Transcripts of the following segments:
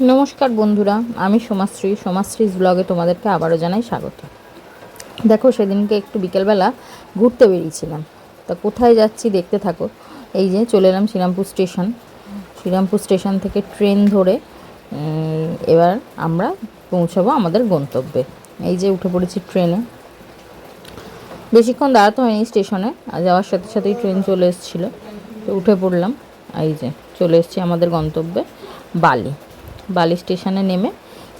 নমস্কার বন্ধুরা, আমি সোমাশ্রীজ ব্লগে তোমাদেরকে আবারও জানাই স্বাগত। দেখো, সেদিনকে একটু বিকেলবেলা ঘুরতে বেরিয়েছিলাম। তা কোথায় যাচ্ছি দেখতে থাকো। এই যে চলে এলাম শ্রীরামপুর স্টেশন থেকে ট্রেন ধরে এবার আমরা পৌঁছাবো আমাদের গন্তব্যে। এই যে উঠে পড়েছি ট্রেনে। বেশিক্ষণ দাঁড়াতে হয়নি স্টেশনে, আর যাওয়ার সাথে সাথেই ট্রেন চলে এসেছিলো, তো উঠে পড়লাম। এই যে চলে এসেছি আমাদের গন্তব্যে বালি স্টেশনে নেমে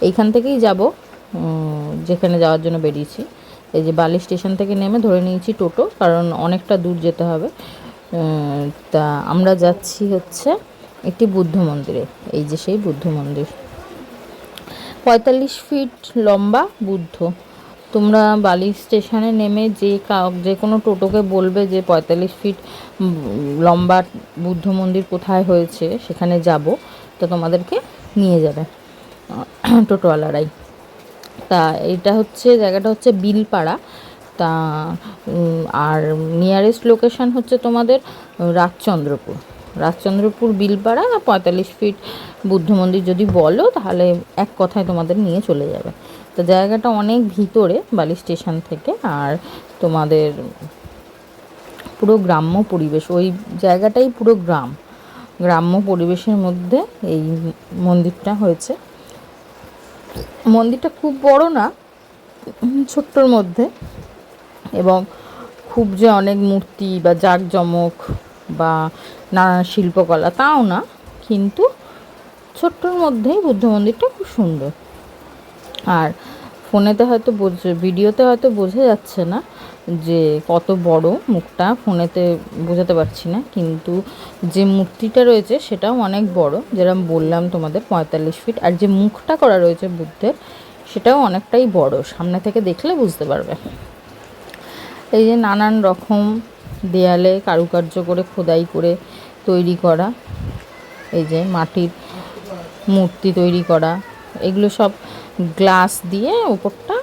এইখান থেকেই যাব যেখানে যাওয়ার জন্য বেরিয়েছি। এই যে বালি স্টেশন থেকে নেমে ধরে নিয়েছি টোটো, কারণ অনেকটা দূর যেতে হবে। তা আমরা যাচ্ছি হচ্ছে একটি বুদ্ধ মন্দিরে। এই যে সেই বুদ্ধ মন্দির, 45 ফিট লম্বা বুদ্ধ। তোমরা বালি স্টেশনে নেমে যে কোনো টোটোকে বলবে যে 45 ফিট লম্বা বুদ্ধ মন্দির কোথায় হয়েছে সেখানে যাব, তো তোমাদেরকে নিয়ে যাবে টোটোওয়ালারাই। তা জায়গাটা হচ্ছে বিলপাড়া। তা আর নিয়ারেস্ট লোকেশান হচ্ছে তোমাদের রাজচন্দ্রপুর বিলপাড়া। 45 ফিট বুদ্ধ মন্দির যদি বলো তাহলে এক কথায় তোমাদের নিয়ে চলে যাবে। তো জায়গাটা অনেক ভিতরে বালি স্টেশন থেকে, আর তোমাদের পুরো গ্রাম্য পরিবেশ, ওই জায়গাটাই পুরো গ্রাম্য পরিবেশের মধ্যে এই মন্দিরটা হয়েছে। মন্দিরটা খুব বড় না, ছোট্টর মধ্যে, এবং খুব যে অনেক মূর্তি বা জাঁকজমক বা নানা শিল্পকলা তাও না, কিন্তু ছোট্টর মধ্যেই বুদ্ধ মন্দিরটা খুব সুন্দর। আর ভিডিওতে হয়তো বোঝা যাচ্ছে না যে কত বড় মুখটা, ফোনেতে বোঝাতে পারছি না, কিন্তু যে মূর্তিটা রয়েছে সেটাও অনেক বড়, যেরকম বললাম তোমাদের 45 ফিট। আর যে মুখটা করা রয়েছে বুদ্ধের, সেটাও অনেকটাই বড়, সামনে থেকে দেখলে বুঝতে পারবে। এই যে নানান রকম দেয়ালে কারুকার্য করে খোদাই করে তৈরি করা, এই যে মাটির মূর্তি তৈরি করা, এগুলো সব গ্লাস দিয়ে উপরটা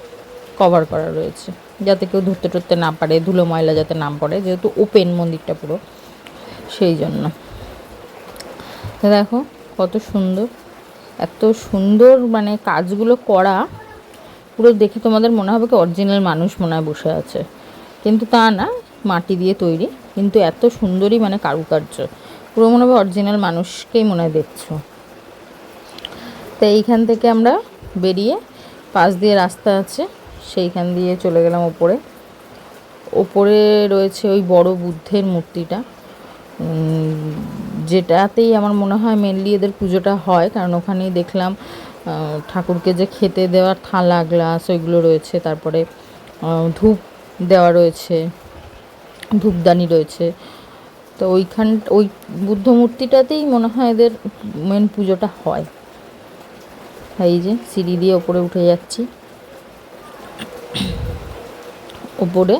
কভার করা রয়েছে, যাতে কেউ ধরতে টরতে না পারে, ধুলো ময়লা যাতে না পড়ে, যেহেতু ওপেন মন্দিরটা পুরো, সেই জন্য। তো দেখো কত সুন্দর, এত সুন্দর মানে কাজগুলো করা, পুরো দেখে তোমাদের মনে হবে কি অরিজিনাল মানুষ মনে হয় বসে আছে, কিন্তু তা না, মাটি দিয়ে তৈরি, কিন্তু এত সুন্দরই মানে কারুকার্য, পুরো মনে হবে অরিজিনাল মানুষকেই মনে হয় দেখছো। তো এইখান থেকে আমরা বেরিয়ে পাশ দিয়ে রাস্তা আছে, সেইখান দিয়ে চলে গেলাম ওপরে রয়েছে ওই বড় বুদ্ধের মূর্তিটা, যেটাতেই আমার মনে হয় মেনলি এদের পুজোটা হয়, কারণ ওখানেই দেখলাম ঠাকুরকে যে খেতে দেওয়ার থালা গ্লাস ওইগুলো রয়েছে, তারপরে ধূপ দেওয়া রয়েছে, ধূপদানি রয়েছে। তো ওই বুদ্ধ মূর্তিটাতেই মনে হয় এদের মেন পুজোটা হয়। এই যে সিঁড়ি দিয়ে ওপরে উঠে যাচ্ছি, ওপরে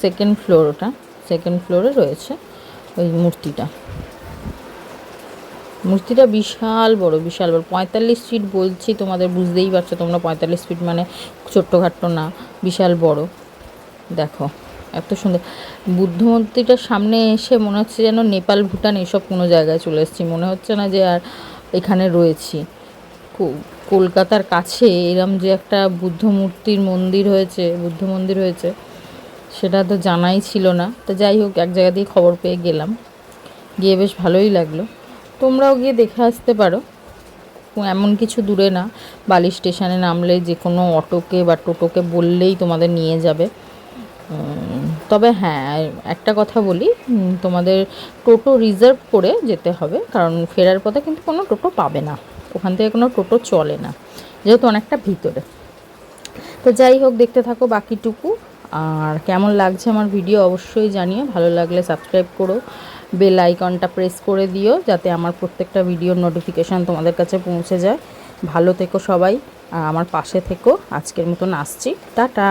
সেকেন্ড ফ্লোরে রয়েছে ওই মূর্তিটা বিশাল বড় 45 ফিট বলছি, তোমাদের বুঝতেই পারছো তোমরা, 45 ফিট মানে ছোট্টখাট্ট না, বিশাল বড়। দেখো এত সুন্দর বুদ্ধ মূর্তিটার সামনে এসে মনে হচ্ছে যেন নেপাল ভুটান এসব কোনো জায়গায় চলে এসেছি, মনে হচ্ছে না যে আর এখানে রয়েছি। কলকাতার কাছে এরম যে একটা বুদ্ধ মন্দির হয়েছে সেটা তো জানাই ছিল না। তো যাই হোক, এক জায়গা দিয়ে খবর পেয়ে গেলাম, গিয়ে বেশ ভালোই লাগলো। তোমরাও গিয়ে দেখে আসতে পারো, এমন কিছু দূরে না, বালি স্টেশনে নামলে যে কোনো অটোকে বা টোটোকে বললেই তোমাদের নিয়ে যাবে। তবে হ্যাঁ, একটা কথা বলি, তোমাদের টোটো রিজার্ভ করে যেতে হবে, কারণ ফেরার পথে কিন্তু কোনো টোটো পাবে না, ওখান থেকে কোনো টোটো চলে না, যেহেতু অনেকটা ভিতরে। তো যাই হোক, দেখতে থাকো বাকিটুকু। আর কেমন লাগছে আমার ভিডিও অবশ্যই জানিও, ভালো লাগলে সাবস্ক্রাইব করো, বেল আইকনটা প্রেস করে দিও, যাতে আমার প্রত্যেকটা ভিডিওর নোটিফিকেশান তোমাদের কাছে পৌঁছে যায়। ভালো থেকো সবাই, আর আমার পাশে থেকো। আজকের মতন আসছি, টাটা।